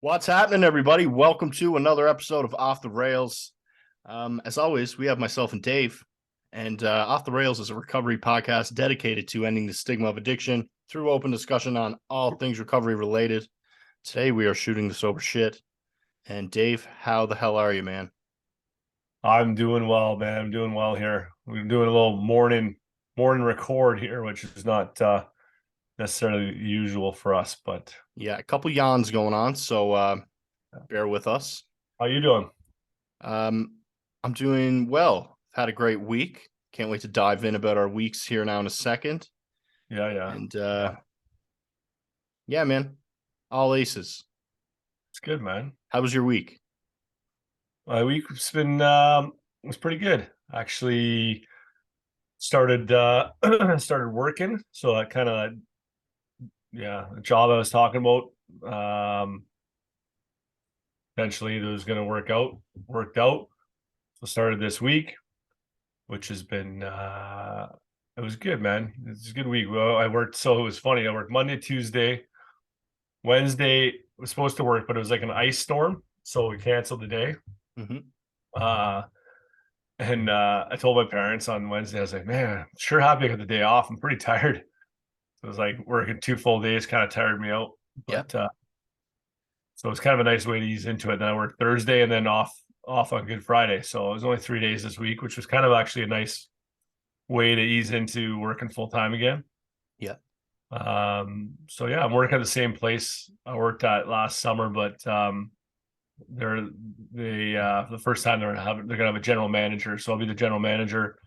What's happening, everybody? Welcome to another episode of Off the Rails. As always, we have myself and Dave, and Off the Rails is a recovery podcast dedicated to ending the stigma of addiction through open discussion on all things recovery related. Today, we are shooting the sober shit. And Dave, how the hell are you, man? I'm doing well, man. I'm doing well here. We're doing a little morning record here, which is not necessarily usual for us, but Yeah, a couple yawns going on, so bear with us. how you doing? I'm doing well. Had a great week. Can't wait to dive in about our weeks here now in a second. Yeah. And Yeah. yeah, man, all aces. It's good, man. How was your week? My week's been was pretty good. Actually started started working. So that kind of the job I was talking about eventually it was gonna worked out. So started this week, which has been it was good, man. It's a good week. Well, I worked, so it was funny. I worked Monday, Tuesday, Wednesday was supposed to work, but it was like an ice storm, so we canceled the day. Mm-hmm. Uh and I told my parents on Wednesday, I was like, man, I'm sure happy I got the day off. I'm pretty tired. So it was like working 2 full days kind of tired me out. Yeah. But so it was kind of a nice way to ease into it. Then I worked Thursday and then off on Good Friday. So it was only 3 days this week, which was kind of actually a nice way to ease into working full time again. Yeah. So yeah, I'm working at the same place I worked at last summer, but they're the first time they're gonna have a general manager. So I'll be the general manager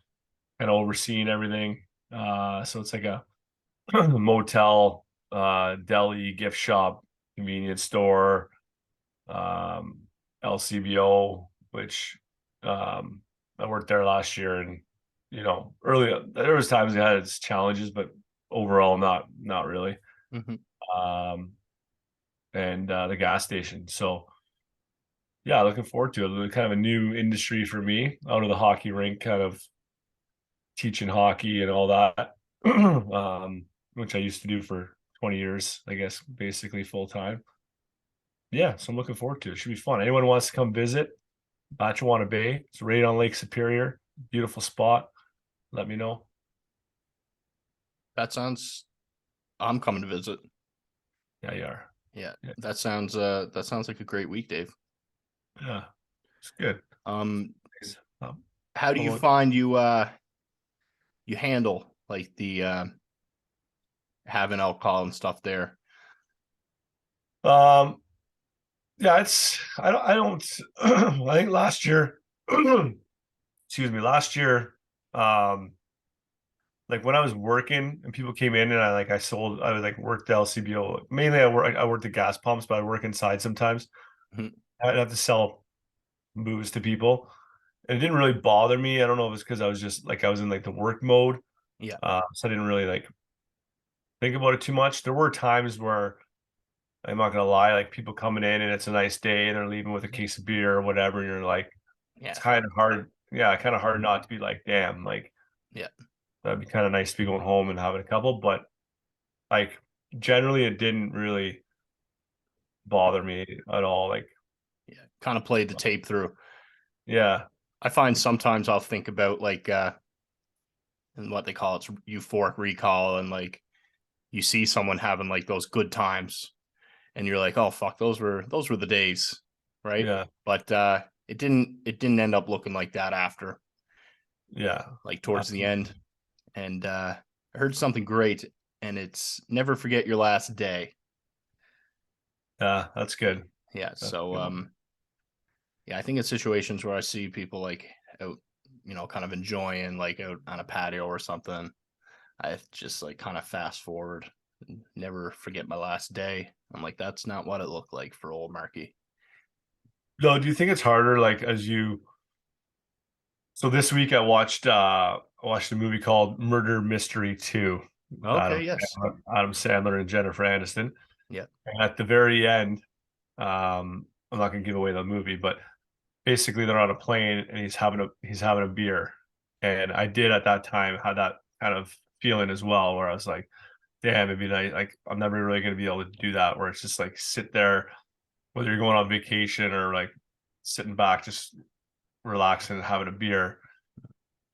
and overseeing everything. So it's like a motel, deli, gift shop, convenience store, um, LCBO, which I worked there last year, and early there was times it had its challenges, but overall not really. Mm-hmm. Um, and the gas station. So yeah, looking forward to it. Kind of a new industry for me, out of the hockey rink, kind of teaching hockey and all that, which I used to do for 20 years, I guess, basically full time. Yeah, so I'm looking forward to it. It should be fun. Anyone who wants to come visit Batchewana Bay, it's right on Lake Superior, beautiful spot. Let me know. That sounds. I'm coming to visit. Yeah, you are. Yeah, Yeah, that sounds like a great week, Dave. yeah, it's good. Um, Um, how do how you about- find you handle like the having alcohol and stuff there? um, yeah, it's I don't I think last year, excuse me, last year, um, like when I was working and people came in and I would like work the LCBO. Mainly I worked the gas pumps, but I work inside sometimes. Mhm. I'd have to sell booze to people. And it didn't really bother me. I don't know if it's because I was just like I was in like the work mode. Yeah, So I didn't really like think about it too much. There were times where I'm not gonna lie, like people coming in and it's a nice day and they're leaving with a case of beer or whatever, and you're like, yeah, it's kind of hard. Yeah, kind of hard not to be like, damn, like yeah. that'd be kind of nice to be going home and having a couple. But like generally it didn't really bother me at all. Like, Yeah. Kind of played the tape through. yeah, I find sometimes I'll think about like and what they call it's euphoric recall, and like you see someone having like those good times, and you're like, oh fuck, those were the days, right? yeah, But it didn't end up looking like that after, yeah, like towards the absolutely. end. And I heard something great, and it's never forget your last day. Yeah, that's good. Yeah. That's So good. yeah, I think it's situations where I see people like out, kind of enjoying like out on a patio or something. I just like kind of fast forward, never forget my last day. I'm like, that's not what it looked like for old Marky. No, do you think it's harder like as you so this week I watched a movie called Murder Mystery 2 with Okay, yes. Adam Sandler and Jennifer Aniston. Yeah. And at the very end, I'm not gonna give away the movie, but basically they're on a plane and he's having a beer. And I did at that time had that kind of feeling as well, where I was like, damn, it'd be nice. Like I'm never really gonna be able to do that, where it's just like sit there whether you're going on vacation or like sitting back, just relaxing and having a beer.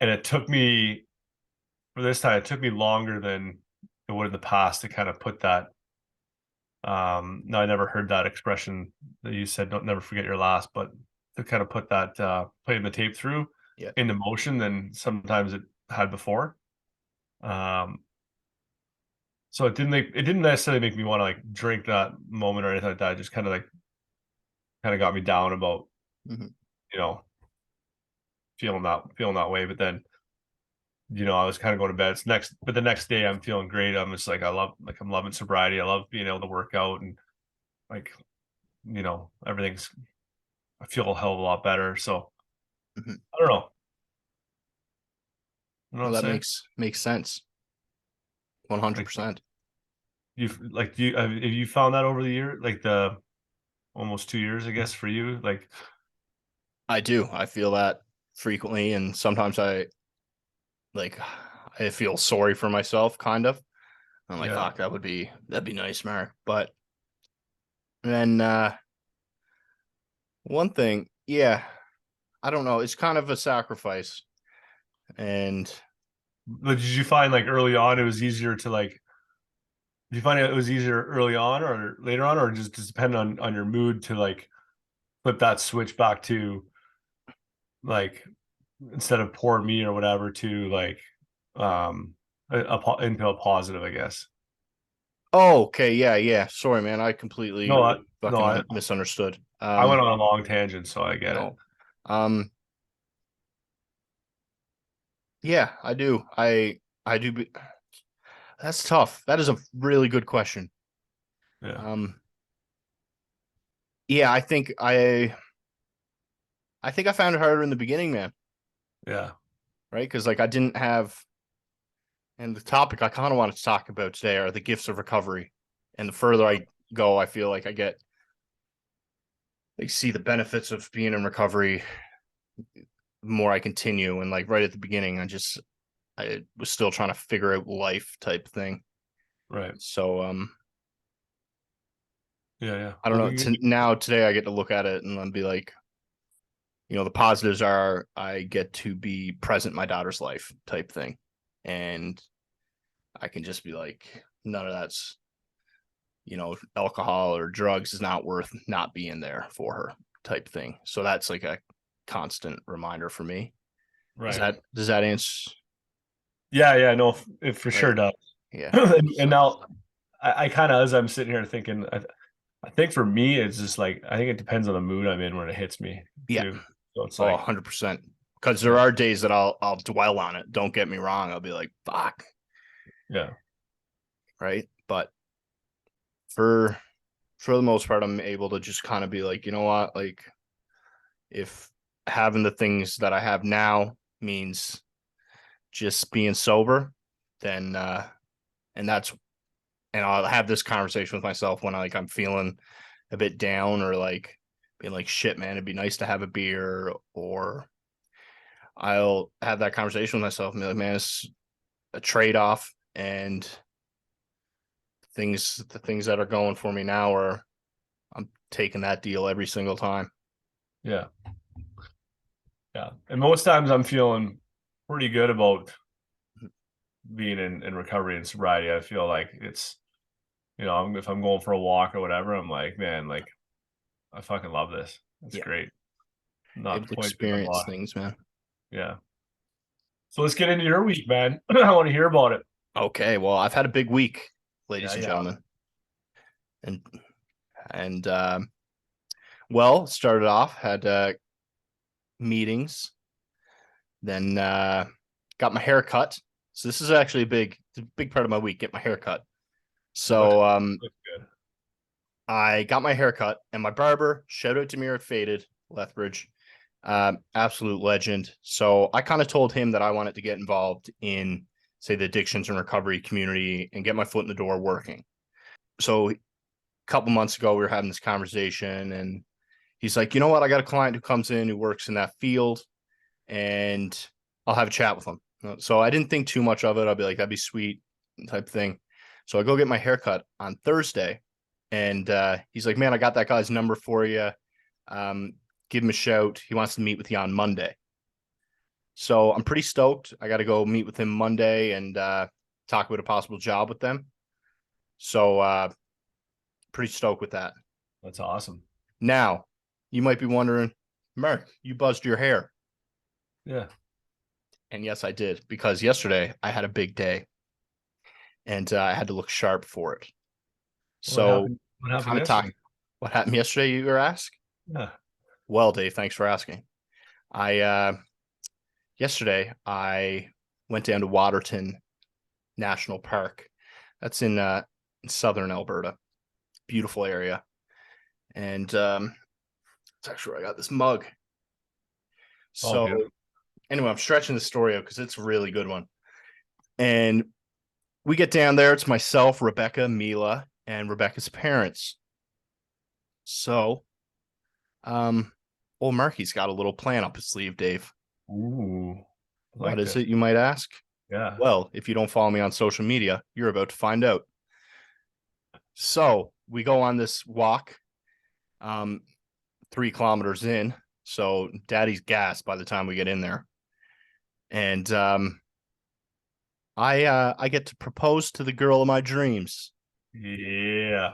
And it took me for this time, it took me longer than it would in the past to kind of put that. No, I never heard that expression that you said, don't never forget your last, but to kind of put that playing the tape through Yeah. into motion than sometimes it had before. Um, so it didn't necessarily make me want to like drink that moment or anything like that. It just kind of got me down about, Mhm. you know, feeling that way. But then, I was kind of going to bed. But the next day I'm feeling great. I'm just like, I'm loving sobriety. I love being able to work out and like, I feel a hell of a lot better. So Mhm. I don't know. You know what Well, I'm that saying? makes sense. Like 100%. have you found that over the year, like the almost 2 years, I guess, for you? Like, I do. I feel that frequently, and sometimes like I feel sorry for myself, kind of. I'm like, yeah, fuck, that'd be nice, Mark. But then one thing, yeah, I don't know. It's kind of a sacrifice, and but did you find like early on it was easier to like? Did you find it was easier early on or later on, or just depend on your mood to like flip that switch back to like instead of poor me or whatever to like um into a positive, I guess. oh, okay, yeah, yeah. Sorry, man. I completely No, I, no, fucking I, misunderstood. I went on a long tangent, so I get it. No, um, yeah, I do. I do. That's tough. That is a really good question. Yeah, Um, yeah, I think I found it harder in the beginning, man. yeah, Right? Because like I didn't have, and the topic I kind of wanted to talk about today are the gifts of recovery. And the further I go, I feel like I get like see the benefits of being in recovery the more I continue. And like right at the beginning, I was still trying to figure out life type thing. right. So Yeah, yeah. I don't Well, know. Now today I get to look at it and then be like, the positives are I get to be present in my daughter's life type thing. And I can just be like, none of that's, alcohol or drugs is not worth not being there for her type thing. So that's like a constant reminder for me. Does right. that answer Yeah, yeah. No, it for sure right? does. Yeah. And So now I kind of, as I'm sitting here thinking, I think for me, it's just like I think it depends on the mood I'm in when it hits me yeah. too. So it's Oh, like, 100%. Because there yeah, are days that I'll dwell on it. Don't get me wrong. I'll be like, fuck, yeah, right? But for for the most part, I'm able to just kind of be like, you know what? Like if having the things that I have now means just being sober, then and that's and I'll have this conversation with myself when I'm feeling a bit down or like being like shit, man, it'd be nice to have a beer, or I'll have that conversation with myself and be like, man, it's a trade off, and the things that are going for me now are I'm taking that deal every single time. yeah, yeah. And most times I'm feeling pretty good about being in recovery and sobriety. I feel like it's, if I'm going for a walk or whatever, I'm like, man, like I fucking love this. It's Yeah, great. I'm able not to pointing my experience body. things, man. Yeah. So let's get into your week, man. I want to hear about it. Okay, well, I've had a big week, ladies Yeah, and yeah. gentlemen, and and well, started off had meetings, then got my hair cut. So this is actually a big part of my week. Get my hair cut. It looks So looks good. I got my hair cut, and my barber, shout out to Mira Faded Lethbridge, absolute legend. So I kind of told him that I wanted to get involved in, say, the addictions and recovery community and get my foot in the door working. So a couple months ago, we were having this conversation, and he's like, you know what? I got a client who comes in who works in that field, and I'll have a chat with him. So I didn't think too much of it. I'll be like, that'd be sweet type thing. So I go get my haircut on Thursday, and he's like, "Man, I got that guy's number for you. Um, give him a shout. He wants to meet with you on Monday." So I'm pretty stoked. I got to go meet with him Monday and talk about a possible job with them. So pretty stoked with that. That's awesome. Now, you might be wondering, Mark, you buzzed your hair. Yeah. And yes, I did, because yesterday I had a big day and I had to look sharp for it. What So, happened? What happened kind of talk yesterday? what happened yesterday, you were asked? Yeah. Well, Dave, thanks for asking. I yesterday I went down to Waterton National Park. That's in southern Alberta. Beautiful area. And it's actually where I got this mug. Oh, So beautiful. anyway, I'm stretching the story out because it's a really good one. And we get down there. It's myself, Rebecca, Mila, and Rebecca's parents. So, old Marky's got a little plan up his sleeve, Dave. Ooh, I What like is this. it, you might ask? Yeah. Well, if you don't follow me on social media, you're about to find out. So we go on this walk, um, 3 kilometers in. So daddy's gassed by the time we get in there. And I get to propose to the girl of my dreams, Yeah.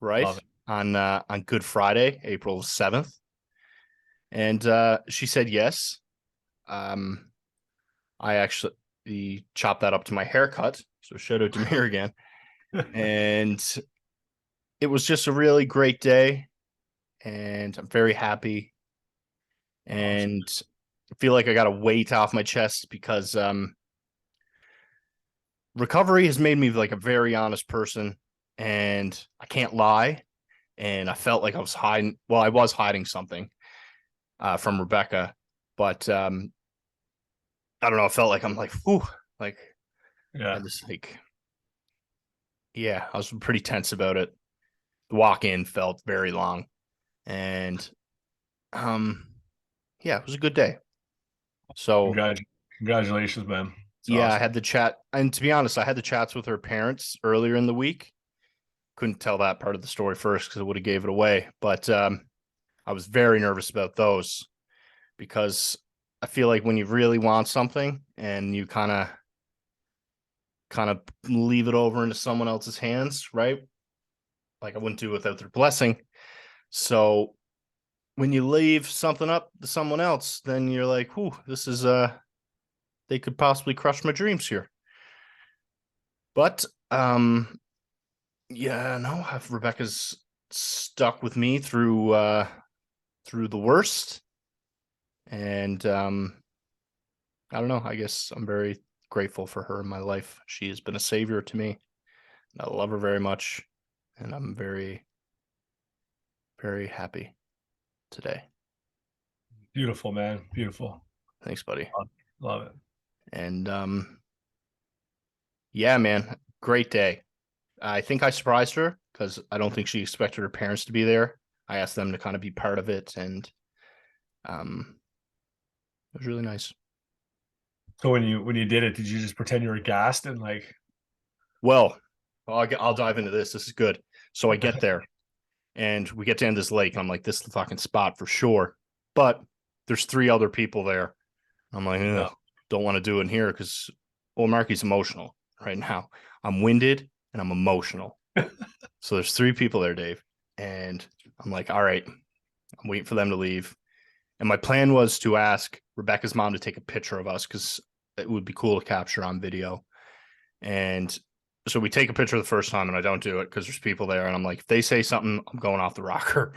right? Love it. On Good Friday, April 7th. And she said yes. Um, I actually chopped that up to my haircut. So shout out to Mir again. And it was just a really great day. And I'm very happy. Awesome. And I feel like I got a weight off my chest because recovery has made me like a very honest person. And I can't lie. And I felt like I was hiding. Well, I was hiding something from Rebecca, but I don't know. I felt like I'm like, whew, like I Yeah. just like, yeah, I was pretty tense about it. The walk in felt very long, and um, yeah, it was a good day. So Congratulations, man. It's yeah, I awesome. had the chat, and to be honest, I had the chats with her parents earlier in the week. Couldn't tell that part of the story first because it would have gave it away, but I was very nervous about those because I feel like when you really want something and you kind of leave it over into someone else's hands, right? Like I wouldn't do it without their blessing. So when you leave something up to someone else, then you're like, "Whew, this is they could possibly crush my dreams here." But yeah, no, Rebecca's stuck with me through the worst, and I don't know. I guess I'm very grateful for her in my life. She has been a savior to me. I love her very much, and I'm very, very happy today. Beautiful, man. Beautiful. Thanks, buddy. Love it. And yeah, man, great day. I think I surprised her because I don't think she expected her parents to be there. I asked them to kind of be part of it, and um, it was really nice. So when you did it, did you just pretend you were gassed and like Well, I'll dive into this. This is good. So I get there, and we get down this lake, and I'm like, this is the fucking spot for sure. But there's 3 other people there. I'm like, yeah. don't want to do it in here because well, Marky's emotional right now. I'm winded and I'm emotional. So there's 3 people there, Dave. And I'm like, all right, I'm waiting for them to leave. And my plan was to ask Rebecca's mom to take a picture of us because it would be cool to capture on video. And so we take a picture the first time and I don't do it because there's people there. And I'm like, if they say something, I'm going off the rocker.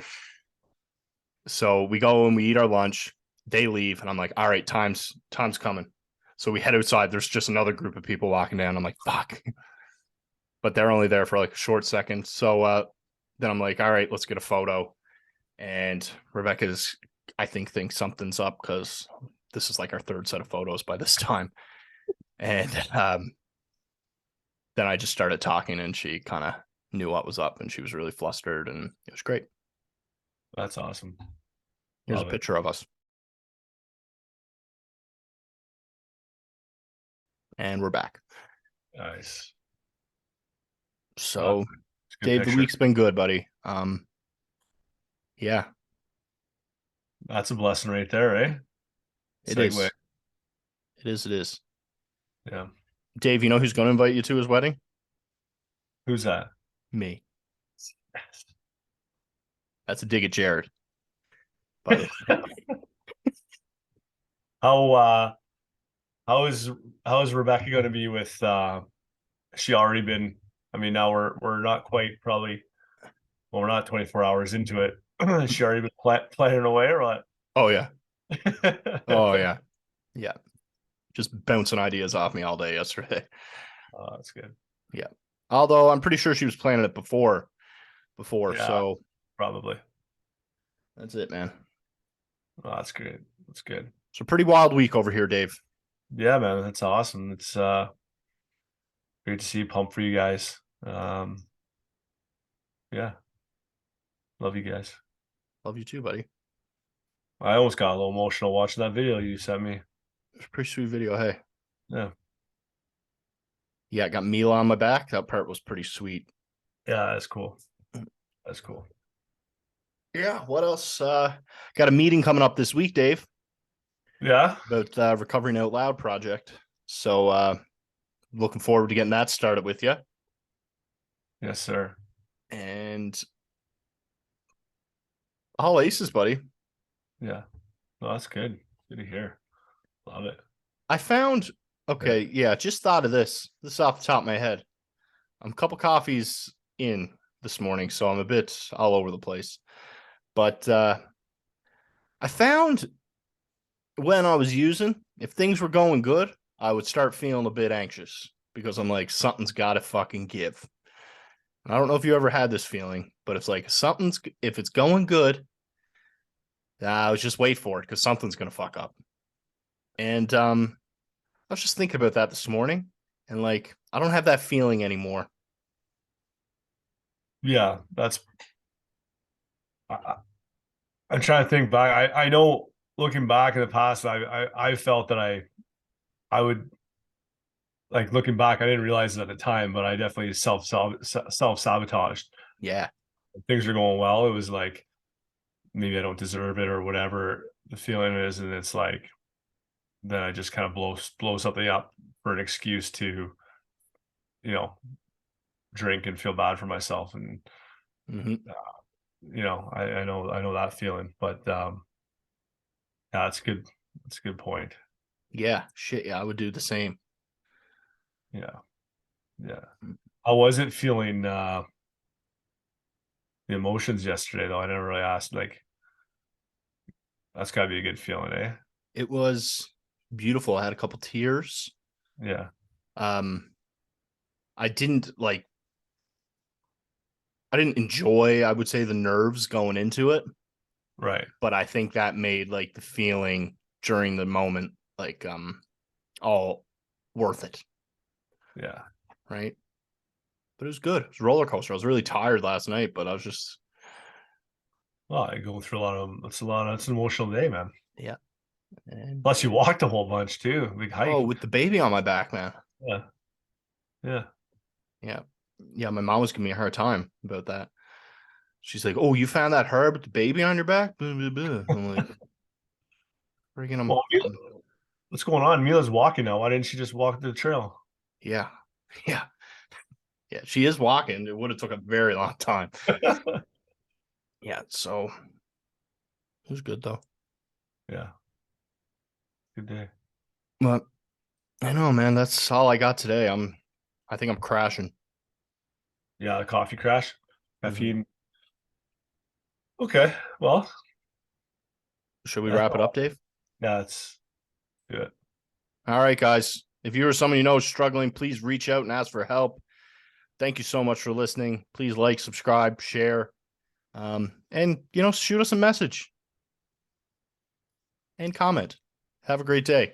So we go and we eat our lunch. They leave, and I'm like, all right, time's coming. So we head outside. There's just another group of people walking down. I'm like, fuck. But they're only there for like a short second. So then I'm like, all right, let's get a photo. And Rebecca's, I think, thinks something's up because this is like our 3rd set of photos by this time. And then I just started talking, and she kind of knew what was up, and she was really flustered, and it was great. That's awesome. Here's a Love it. picture of us, and we're back. Nice. So Good Dave, the picture. week's been good, buddy. Yeah, That's a blessing right there, eh? it Segue. is. It is. It is. Yeah. Dave, you know who's going to invite you to his wedding? Who's that? Me. That's a dig at Jared. But How how is Rebecca going to be with she already been, I mean, now we're not quite probably, well, we're not 24 hours into it. She already been planning away or what? oh yeah. Oh yeah. Yeah. Just bouncing ideas off me all day yesterday. Oh, that's good. Yeah. Although I'm pretty sure she was planning it before. Yeah, So probably. that's it, man. Oh, that's good. That's good. It's a pretty wild week over here, Dave. Yeah, man, that's awesome. It's great to see you, pumped for you guys. Yeah, love you guys. Love you too, buddy. I almost got a little emotional watching that video you sent me. It's a pretty sweet video. Hey. Yeah. Yeah, I got Mila on my back. That part was pretty sweet. Yeah, that's cool. That's cool. Yeah. What else? Got a meeting coming up this week, Dave, Yeah. about Recovering Out Loud project. So looking forward to getting that started with you. Yes, sir. And all aces, buddy. Yeah. Well, that's good. Good to hear. Love it. I found okay, yeah, just thought of this. This is off the top of my head. I'm a couple coffees in this morning, so I'm a bit all over the place. But I found when I was using, if things were going good, I would start feeling a bit anxious because I'm like, something's gotta fucking give. And I don't know if you ever had this feeling, but it's like if it's going good, I was just wait for it because something's gonna fuck up. And I was just thinking about that this morning, and like I don't have that feeling anymore. Yeah, that's. I'm trying to think back. I know looking back in the past, I felt that I would, like, looking back. I didn't realize it at the time, but I definitely self sabotaged. Yeah. Things are going well. It was like maybe I don't deserve it or whatever the feeling is, and it's like then I just kind of blow something up for an excuse to, you know, drink and feel bad for myself. And Mm-hmm. I know that feeling, but yeah, that's good. That's a good point. Yeah. Shit. Yeah. I would do the same. Yeah. Yeah. I wasn't feeling the emotions yesterday though. I never really asked, like, that's gotta be a good feeling, eh? It was beautiful. I had a couple tears. Yeah. Um, I didn't like. I didn't enjoy, I would say, the nerves going into it, Right. but I think that made like the feeling during the moment like all worth it, Yeah. right? But it was good. It was a roller coaster. I was really tired last night, but I was just Well, I go through that's an emotional day, man. yeah. And Plus you walked a whole bunch too. Big oh, hike. with the baby on my back, man. Yeah. Yeah. Yeah. Yeah, my mom was giving me a hard time about that. She's like, "Oh, you found that herb with the baby on your back?" Blah, blah, blah. I'm like, freaking, Well, what's going on? Mila's walking now. Why didn't she just walk the trail? yeah, yeah, yeah. She is walking. It would have took a very long time. Yeah, so it was good though. Yeah. Good day. But I know, man. That's all I got today. I think I'm crashing. Yeah, the coffee crash. Mhm. Caffeine. Okay. Well, Should we that's wrap it all. up, Dave? Yeah, it's good. All right, guys. If you or someone you know is struggling, please reach out and ask for help. Thank you so much for listening. Please like, subscribe, share, and shoot us a message and comment. Have a great day.